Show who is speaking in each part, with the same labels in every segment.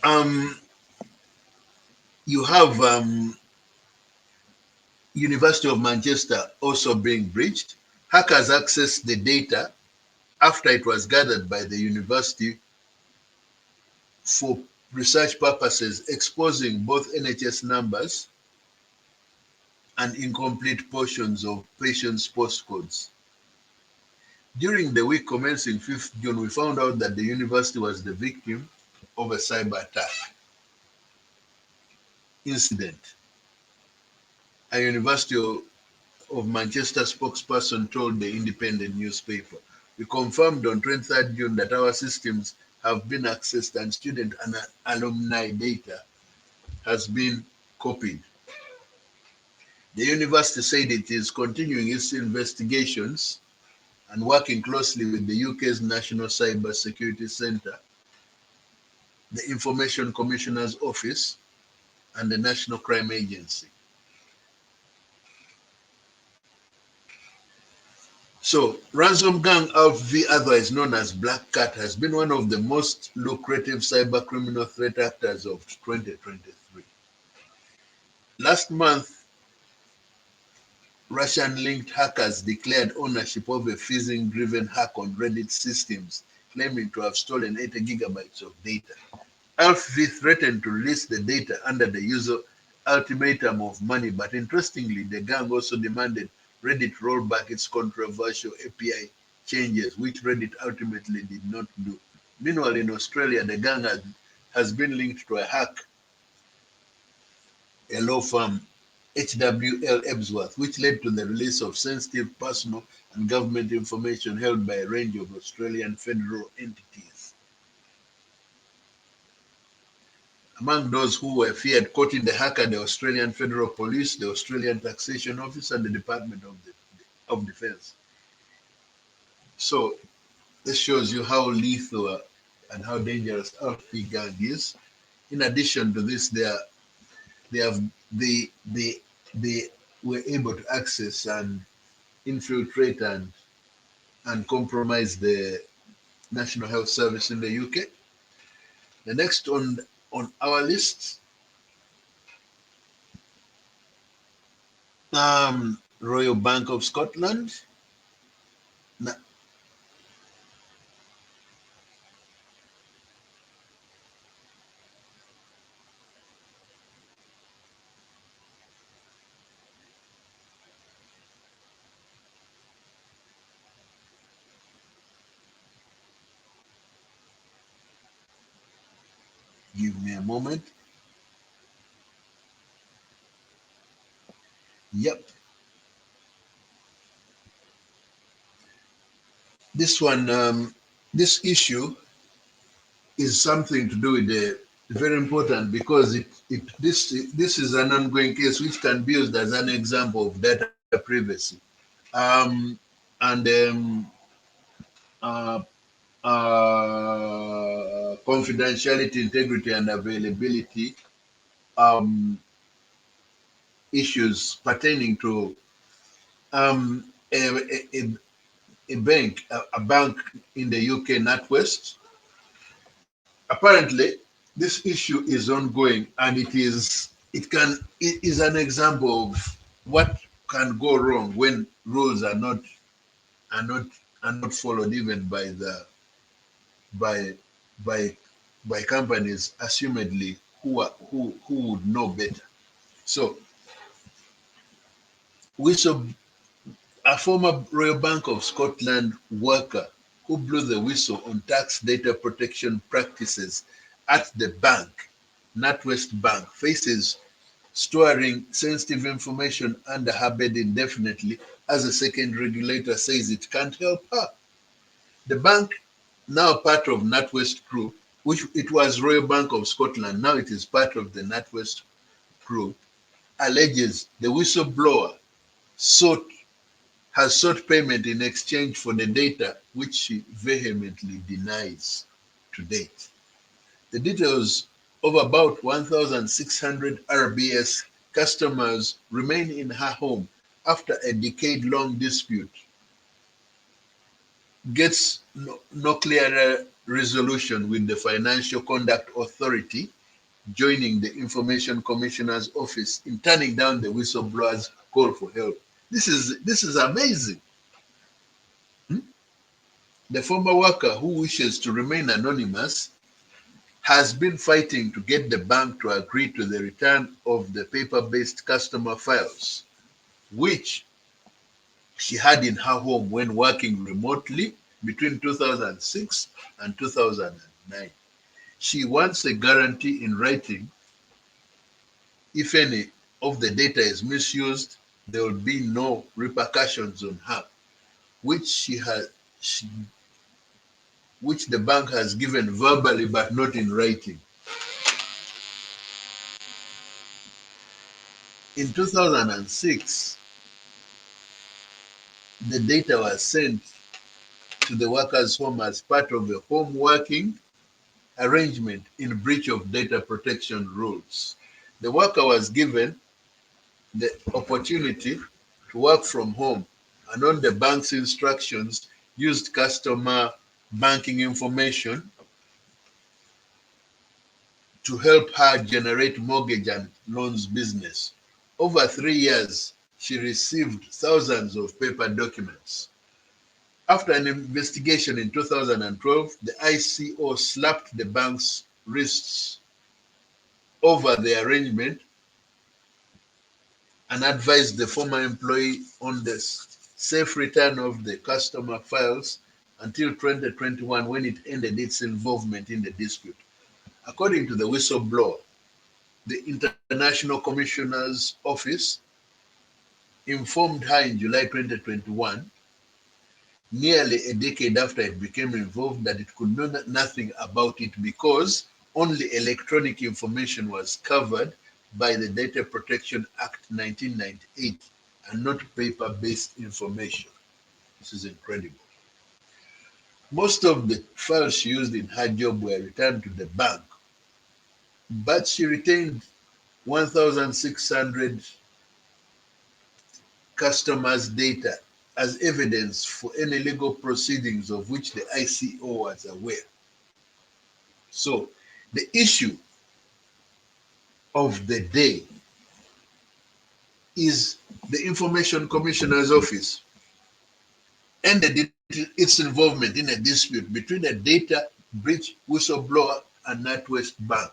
Speaker 1: Um, you have University of Manchester also being breached. Hackers accessed the data after it was gathered by the university for research purposes, exposing both NHS numbers and incomplete portions of patients' postcodes. During the week commencing 5th June, we found out that the university was the victim of a cyber attack incident. A University of Manchester spokesperson told the Independent newspaper, "We confirmed on 23rd June that our systems have been accessed and student and alumni data has been copied." The university said it is continuing its investigations and working closely with the UK's National Cyber Security Centre, the Information Commissioner's Office, and the National Crime Agency. So, ransom gang outfit, otherwise known as Black Cat, has been one of the most lucrative cyber criminal threat actors of 2023. Last month, Russian-linked hackers declared ownership of a phishing-driven hack on Reddit systems, claiming to have stolen 80 gigabytes of data. AlphaV threatened to release the data under the user ultimatum of money, but interestingly, the gang also demanded Reddit roll back its controversial API changes, which Reddit ultimately did not do. Meanwhile, in Australia, the gang has been linked to a hack, a law firm, HWL Ebsworth, which led to the release of sensitive personal and government information held by a range of Australian federal entities. Among those who were feared caught in the hacker, the Australian Federal Police, the Australian Taxation Office, and the Department of Defence. So this shows you how lethal and how dangerous Alfie gang is. In addition to this, they have they were able to access and infiltrate and compromise the National Health Service in the UK. The next on our list, Royal Bank of Scotland. Now, give me a moment. Yep. This one, this issue is something to do with the very important because this is an ongoing case which can be used as an example of data privacy. And uh, confidentiality, integrity, and availability issues pertaining to um, a, a, a bank, a bank in the UK NatWest. Apparently, this issue is ongoing, and it is an example of what can go wrong when rules are not are not followed even by by by companies assumedly who would know better. So we saw a former Royal Bank of Scotland worker who blew the whistle on tax data protection practices at the bank, NatWest Bank, faces storing sensitive information under her bed indefinitely as a second regulator says it can't help her. The bank, now part of NatWest Group, which it was Royal Bank of Scotland, now it is part of the NatWest Group, alleges the whistleblower sought has sought payment in exchange for the data, which she vehemently denies to date. The details of about 1,600 RBS customers remain in her home after a decade-long dispute gets no clearer resolution with the Financial Conduct Authority joining the Information Commissioner's office in turning down the whistleblower's call for help. This is amazing. Hmm? The former worker, who wishes to remain anonymous, has been fighting to get the bank to agree to the return of the paper-based customer files, which she had in her home when working remotely between 2006 and 2009. She wants a guarantee in writing. If any of the data is misused, there will be no repercussions on her, which she, which the bank has given verbally but not in writing. In 2006, the data was sent to the worker's home as part of a home working arrangement in breach of data protection rules. The worker was given the opportunity to work from home and on the bank's instructions used customer banking information to help her generate mortgage and loans business. Over 3 years, she received thousands of paper documents. After an investigation in 2012, the ICO slapped the bank's wrists over the arrangement and advised the former employee on the safe return of the customer files until 2021 when it ended its involvement in the dispute. According to the whistleblower, the International Commissioner's Office informed her in July 2021, nearly a decade after it became involved, that it could know nothing about it because only electronic information was covered by the Data Protection Act 1998 and not paper-based information. This is incredible. Most of the files she used in her job were returned to the bank, but she retained 1,600 customers' data as evidence for any legal proceedings of which the ICO was aware. So the issue of the day is the Information Commissioner's Office ended its involvement in a dispute between a data breach whistleblower and NatWest Bank.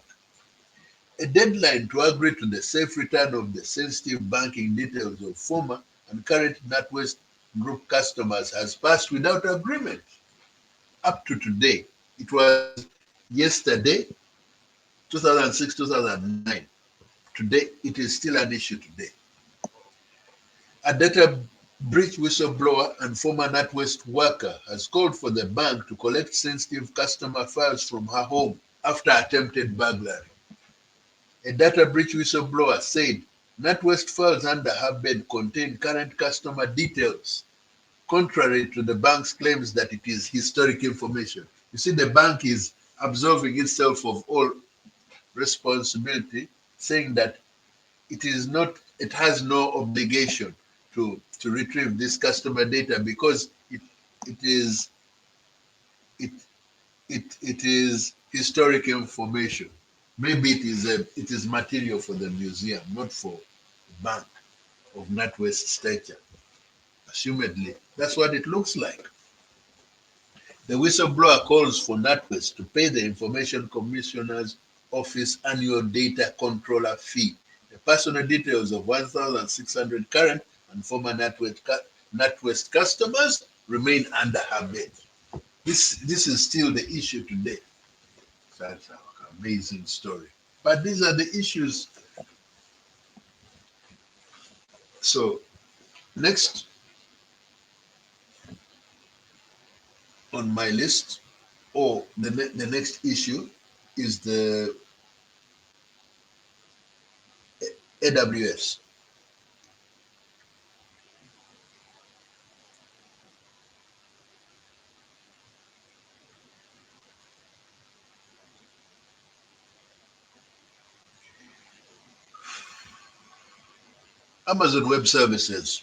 Speaker 1: A deadline to agree to the safe return of the sensitive banking details of former and current NatWest Group customers has passed without agreement. Up to today, it was yesterday, 2006, 2009. Today, it is still an issue today. A data breach whistleblower and former NatWest worker has called for the bank to collect sensitive customer files from her home after attempted burglary. A data breach whistleblower said NatWest files under her bed contain current customer details, contrary to the bank's claims that it is historic information. You see, the bank is absolving itself of all responsibility, saying that it has no obligation to retrieve this customer data because it is it it is historic information. Maybe it is material for the museum, not for the bank of NatWest stature. Assumedly, that's what it looks like. The whistleblower calls for NatWest to pay the Information Commissioner's Office annual data controller fee. The personal details of 1,600 current and former NatWest customers remain under her bed. This is still the issue today. That's an amazing story. But these are the issues. So next on my list, or the next issue, is the AWS. Amazon Web Services,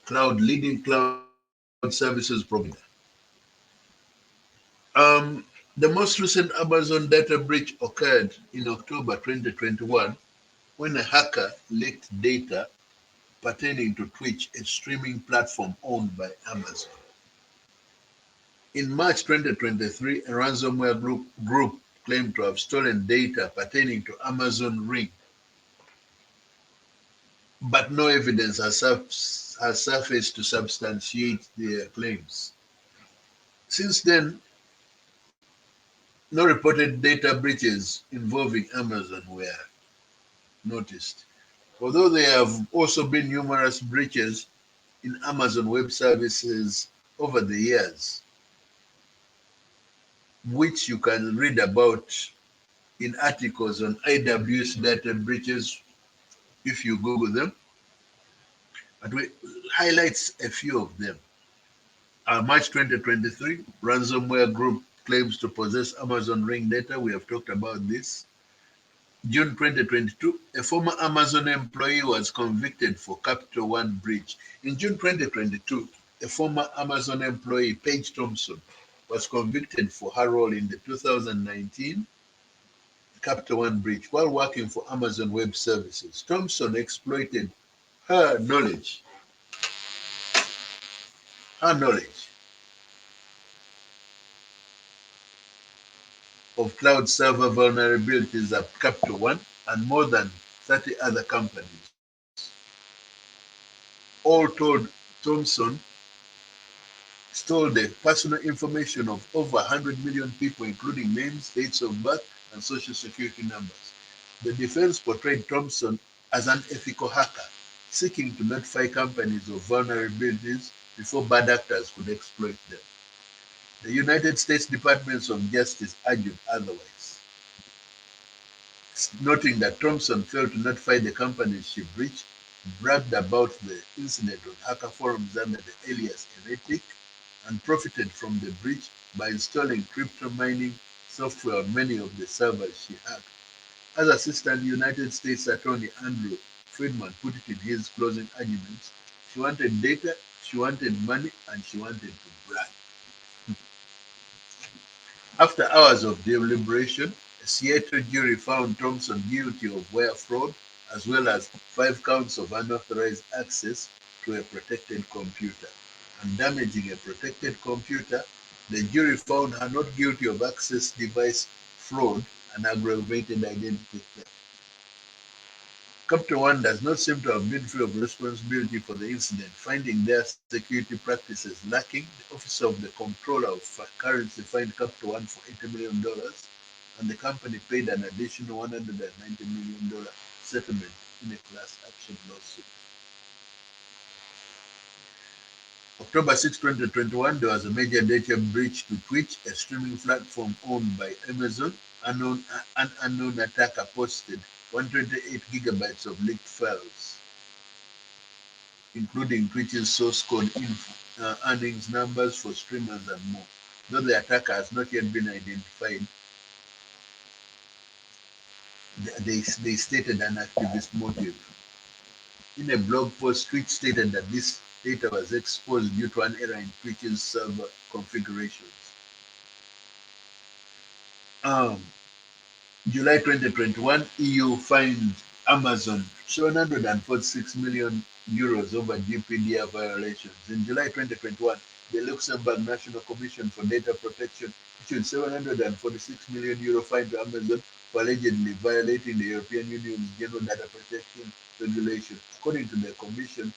Speaker 1: leading cloud services provider. The most recent Amazon data breach occurred in October 2021 when a hacker leaked data pertaining to Twitch, a streaming platform owned by Amazon. In March 2023, a ransomware group claimed to have stolen data pertaining to Amazon Ring, but no evidence has surfaced to substantiate their claims. Since then, no reported data breaches involving Amazon were noticed, although there have also been numerous breaches in Amazon Web Services over the years, which you can read about in articles on AWS data breaches if you Google them. But we highlights a few of them. March 2023, ransomware group claims to possess Amazon Ring data. We have talked about this. June 2022, a former Amazon employee was convicted for Capital One breach. In June 2022, a former Amazon employee, Paige Thompson, was convicted for her role in the 2019 Capital One breach while working for Amazon Web Services. Thompson exploited her knowledge, her knowledge of cloud server vulnerabilities at Capital One and more than 30 other companies. All told, Thompson stole the personal information of over 100 million people, including names, dates of birth, and social security numbers. The defense portrayed Thompson as an ethical hacker, seeking to notify companies of vulnerabilities before bad actors could exploit them. The United States Department of Justice argued otherwise, noting that Thompson failed to notify the companies she breached, bragged about the incident on hacker forums under the alias Heretic, and profited from the breach by installing crypto mining software on many of the servers she hacked. As Assistant United States Attorney Andrew Friedman put it in his closing arguments, she wanted data, she wanted money, and she wanted to brag. After hours of deliberation, a Seattle jury found Thompson guilty of wire fraud as well as 5 counts of unauthorized access to a protected computer. And damaging a protected computer, the jury found her not guilty of access device fraud and aggravated identity theft. Capital One does not seem to have been free of responsibility for the incident, finding their security practices lacking. The Office of the Comptroller of Currency fined Capital One for $80 million, and the company paid an additional $190 million settlement in a class action lawsuit. October 6, 2021, there was a major data breach to Twitch, a streaming platform owned by Amazon. An unknown attacker posted 128 gigabytes of leaked files, including Twitch's source code, earnings numbers for streamers, and more. Though the attacker has not yet been identified, they stated an activist motive. In a blog post, Twitch stated that this data was exposed due to an error in Twitch's server configurations. Um, July 2021, EU fined Amazon 746 million euros over GDPR violations. In July 2021, the Luxembourg National Commission for Data Protection issued 746 million euro fine to Amazon for allegedly violating the European Union's General Data Protection Regulation. According to the Commission,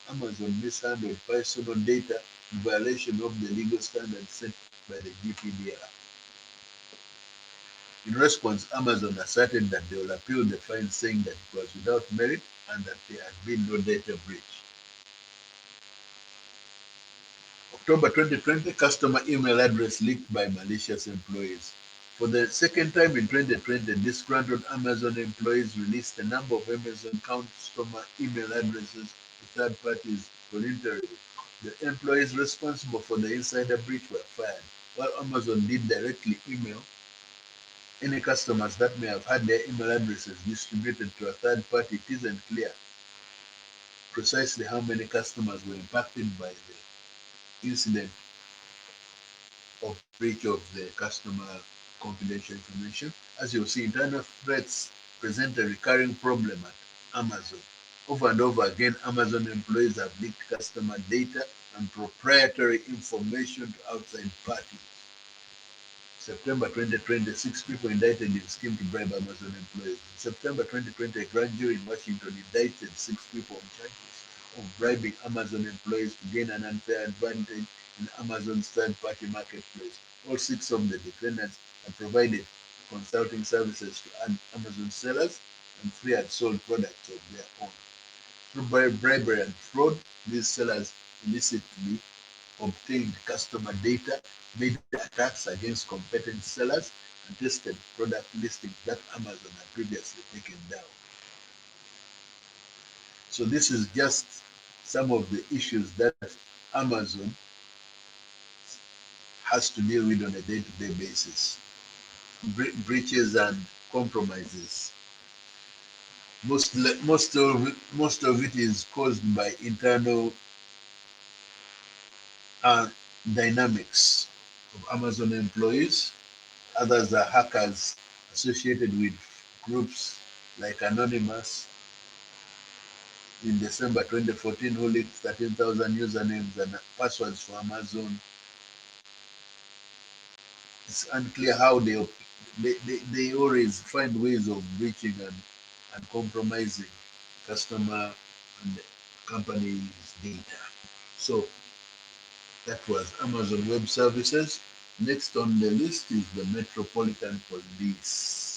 Speaker 1: Amazon mishandled personal data in violation of the legal standards set by the GDPR. In response, Amazon asserted that they will appeal the fine, saying that it was without merit and that there had been no data breach. October 2020, customer email address leaked by malicious employees. For the second time in 2020, disgruntled Amazon employees released a number of Amazon customer email addresses to third parties voluntarily. The employees responsible for the insider breach were fired, while Amazon did directly email any customers that may have had their email addresses distributed to a third party. It isn't clear precisely how many customers were impacted by the incident. of breach of the customer confidential information. As you'll see, internal threats present a recurring problem at Amazon. Over and over again, Amazon employees have leaked customer data and proprietary information to outside parties. September 2020, six people indicted in scheme to bribe Amazon employees. In September 2020, a grand jury in Washington indicted six people on charges of bribing Amazon employees to gain an unfair advantage in Amazon's third-party marketplace. All six of the defendants had provided consulting services to Amazon sellers, and three had sold products of their own. Through bribery and fraud, these sellers illicitly obtained customer data, made attacks against competent sellers, and tested product listings that Amazon had previously taken down. So this is just some of the issues that Amazon has to deal with on a day-to-day basis. Breaches and compromises. Most of it is caused by internal uh, dynamics of Amazon employees. Others are hackers associated with groups like Anonymous in December 2014 who leaked 13,000 usernames and passwords for Amazon. It's unclear how they always find ways of breaching and compromising customer and company's data. So that was Amazon Web Services. Next on the list is the Metropolitan Police.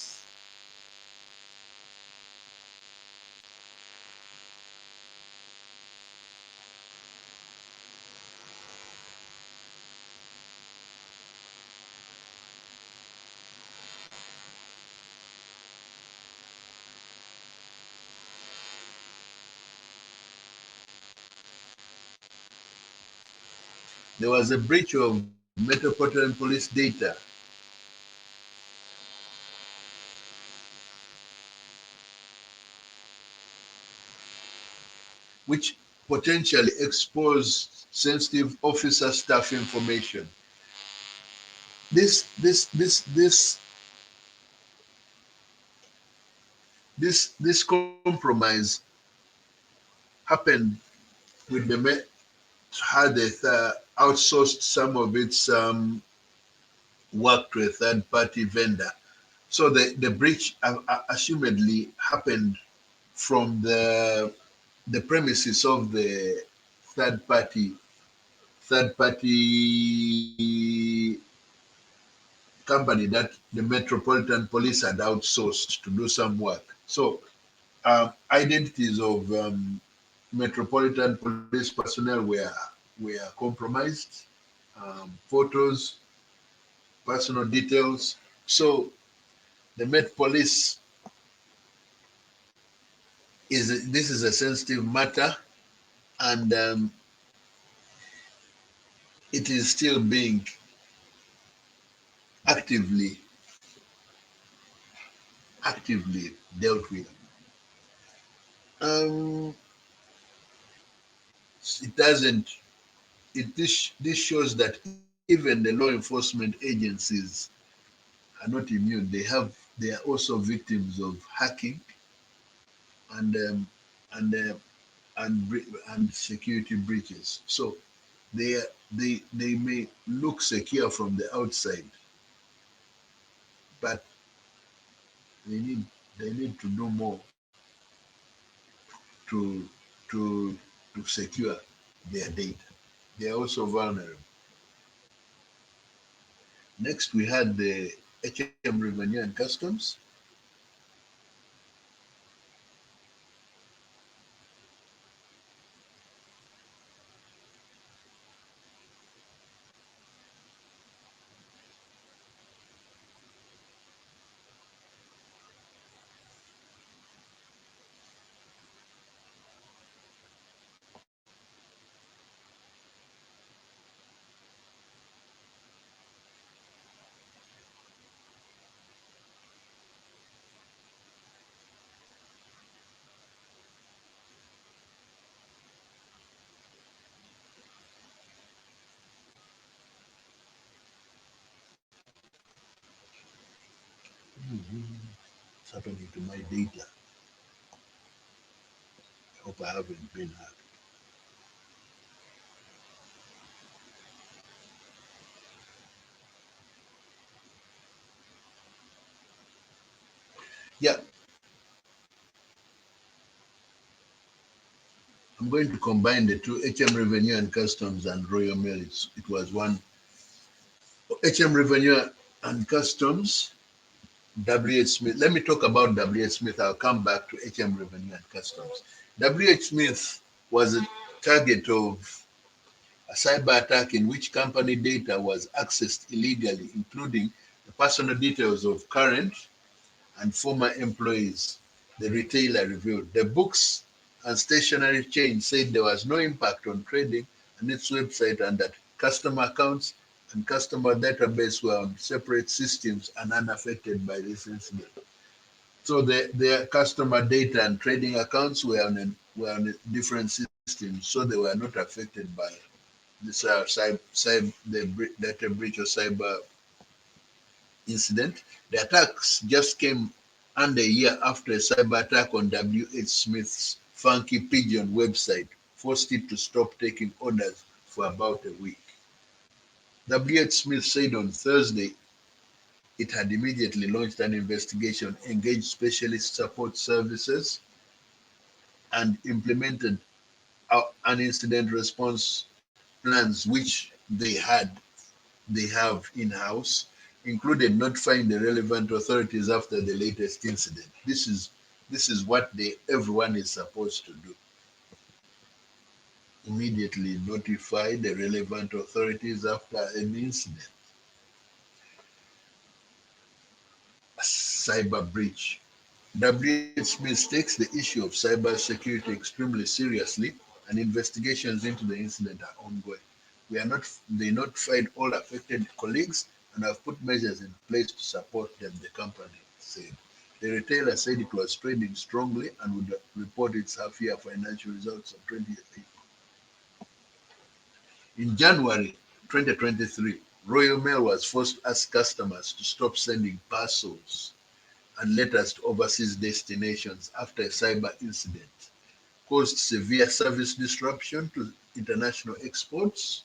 Speaker 1: There was a breach of Metropolitan Police data, which potentially exposed sensitive officer staff information. This this this this this compromise happened with the Met had outsourced some of its work to a third party vendor. So the breach assumedly happened from the premises of the third party third party company that the Metropolitan Police had outsourced to do some work. So identities of Metropolitan Police personnel were compromised, photos, personal details. So the Met Police this is a sensitive matter, and it is still being actively actively dealt with. Um, it doesn't. This shows that even the law enforcement agencies are not immune. They are also victims of hacking and and uh, and security breaches. So they may look secure from the outside, but they need they need to do more to to to secure their data. They are also vulnerable. Next, we had the HM Revenue and Customs. What's happening to my data? I hope I haven't been hacked. Yeah, I'm going to combine the two, HM Revenue and Customs and Royal Mail. It was one. HM Revenue and Customs, WH Smith. Let me talk about WH Smith. I'll come back to HM Revenue and Customs. WH Smith was a target of a cyber attack in which company data was accessed illegally, including the personal details of current and former employees, the retailer revealed. The books and stationery chain said there was no impact on trading on its website and that customer accounts and customer database were on separate systems and unaffected by this incident. So their customer data and trading accounts were on a different systems, so they were not affected by this the data breach or cyber incident. The attacks just came under a year after a cyber attack on W.H. Smith's Funky Pigeon website forced it to stop taking orders for about a week. W.H. Smith said on Thursday it had immediately launched an investigation, engaged specialist support services, and implemented an incident response plans which they have in-house, included notifying the relevant authorities after the latest incident. This is what everyone is supposed to do. Immediately notify the relevant authorities after an incident. A cyber breach. W.H. Smith takes the issue of cyber security extremely seriously, and investigations into the incident are ongoing. They notified all affected colleagues and have put measures in place to support them, the company said. The retailer said it was trading strongly and would report its half-year financial results on 28th. In January 2023, Royal Mail was forced to ask customers to stop sending parcels and letters to overseas destinations after a cyber incident caused severe service disruption to international exports.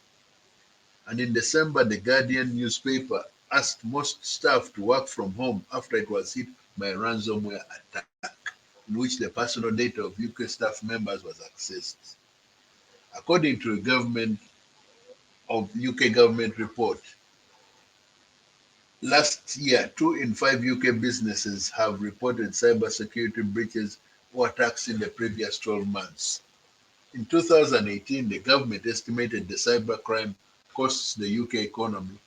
Speaker 1: And in December, the Guardian newspaper asked most staff to work from home after it was hit by a ransomware attack in which the personal data of UK staff members was accessed. According to a government of UK government report, last year, 2 in 5 UK businesses have reported cybersecurity breaches or attacks in the previous 12 months. In 2018, the government estimated the cybercrime costs the UK economy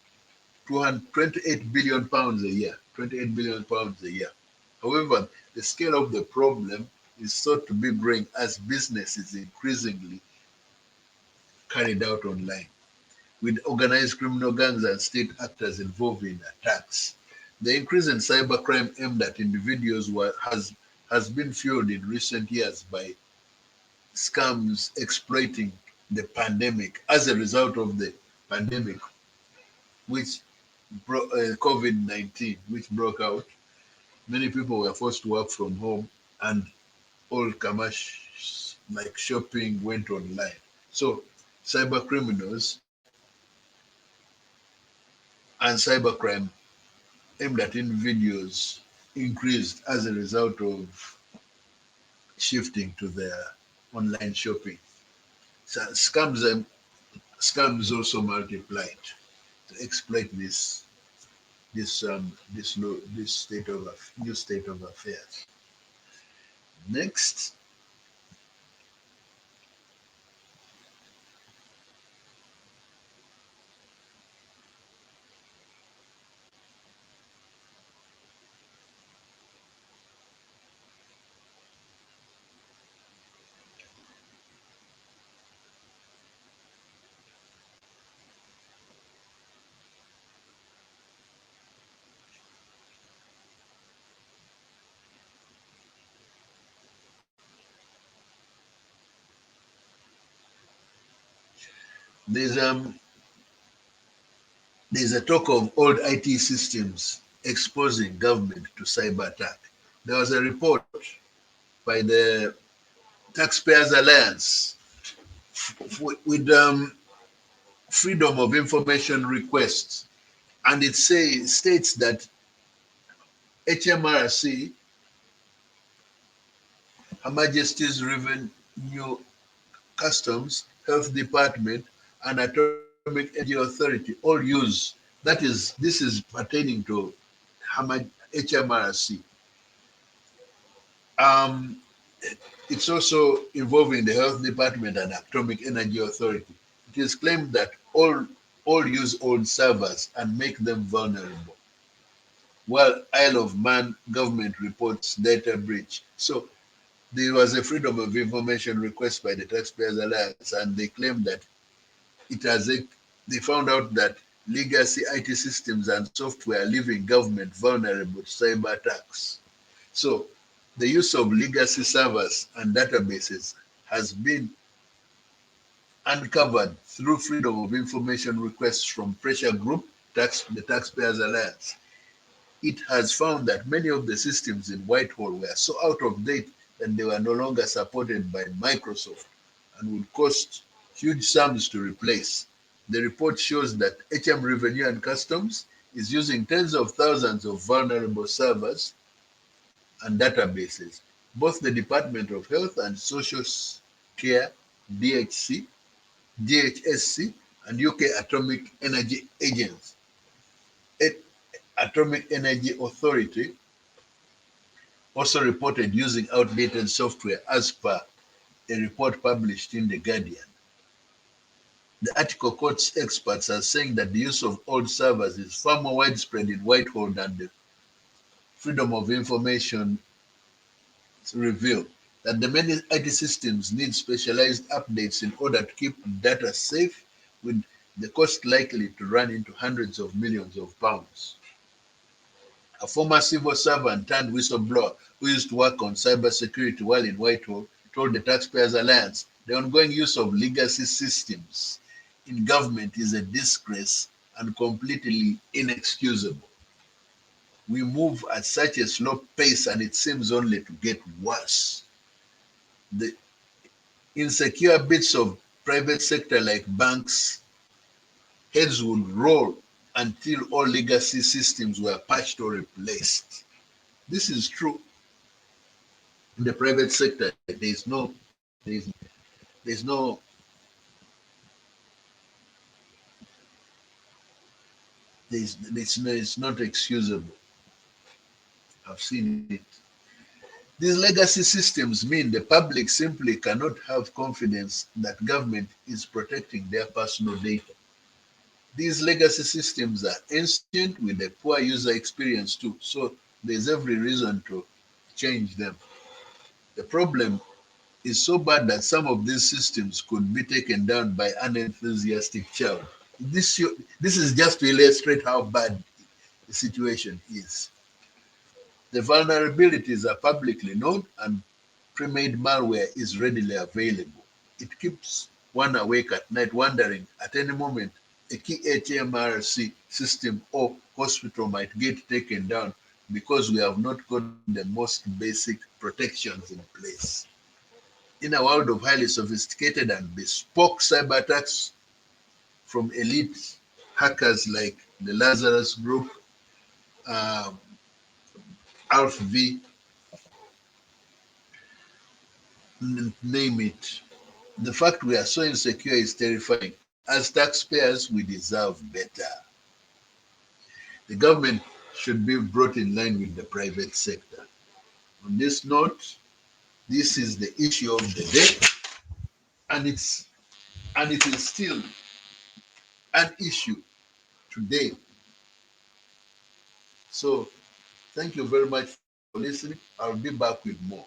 Speaker 1: £28 billion a year. £28 billion a year. However, the scale of the problem is thought to be growing as business is increasingly carried out online, with organized criminal gangs and state actors involved in attacks. The increase in cybercrime aimed at individuals has been fueled in recent years by scams exploiting the pandemic. As a result of the pandemic, which COVID-19, which broke out, many people were forced to work from home and all commerce like shopping went online. So cyber criminals and cybercrime aimed at individuals increased as a result of shifting to their online shopping. So scams also multiplied to exploit this new state of affairs. Next, there's um there's a talk of old IT systems exposing government to cyber attack. There was a report by the Taxpayers Alliance with freedom of information requests, and it states that HMRC, Her Majesty's Revenue Customs, Health Department, and Atomic Energy Authority all use, this is pertaining to HMRC. Um, it's also involving the Health Department and Atomic Energy Authority. It is claimed that all use old servers and make them vulnerable, while Isle of Man government reports data breach. So there was a freedom of information request by the Taxpayers Alliance, and they claimed that it has a, they found out that legacy IT systems and software are leaving government vulnerable to cyber attacks. So the use of legacy servers and databases has been uncovered through freedom of information requests from Pressure Group, the Taxpayers Alliance. It has found that many of the systems in Whitehall were so out of date that they were no longer supported by Microsoft and would cost huge sums to replace. The report shows that HM Revenue and Customs is using tens of thousands of vulnerable servers and databases. Both the Department of Health and Social Care, DHC, DHSC, and UK Atomic Energy Authority also reported using outdated software as per a report published in The Guardian. The article quotes experts as saying that the use of old servers is far more widespread in Whitehall than the Freedom of Information reveal, that the many IT systems need specialized updates in order to keep data safe, with the cost likely to run into hundreds of millions of pounds. A former civil servant turned whistleblower who used to work on cybersecurity while in Whitehall told the Taxpayers Alliance the ongoing use of legacy systems in government is a disgrace and completely inexcusable. We move at such a slow pace and it seems only to get worse. The insecure bits of private sector like banks, heads would roll until all legacy systems were patched or replaced. This is true in the private sector. There's, there's no, it's not excusable. I've seen it. These legacy systems mean the public simply cannot have confidence that government is protecting their personal data. These legacy systems are ancient with a poor user experience too, so there's every reason to change them. The problem is so bad that some of these systems could be taken down by an enthusiastic child. This is just to illustrate how bad the situation is. The vulnerabilities are publicly known and pre-made malware is readily available. It keeps one awake at night wondering at any moment a key HMRC system or hospital might get taken down because we have not got the most basic protections in place. In a world of highly sophisticated and bespoke cyber attacks from elite hackers like the Lazarus Group, um, Alf V, name it. The fact we are so insecure is terrifying. As taxpayers, we deserve better. The government should be brought in line with the private sector. On this note, this is the issue of the day, and it is still an issue today. So thank you very much for listening. I'll be back with more.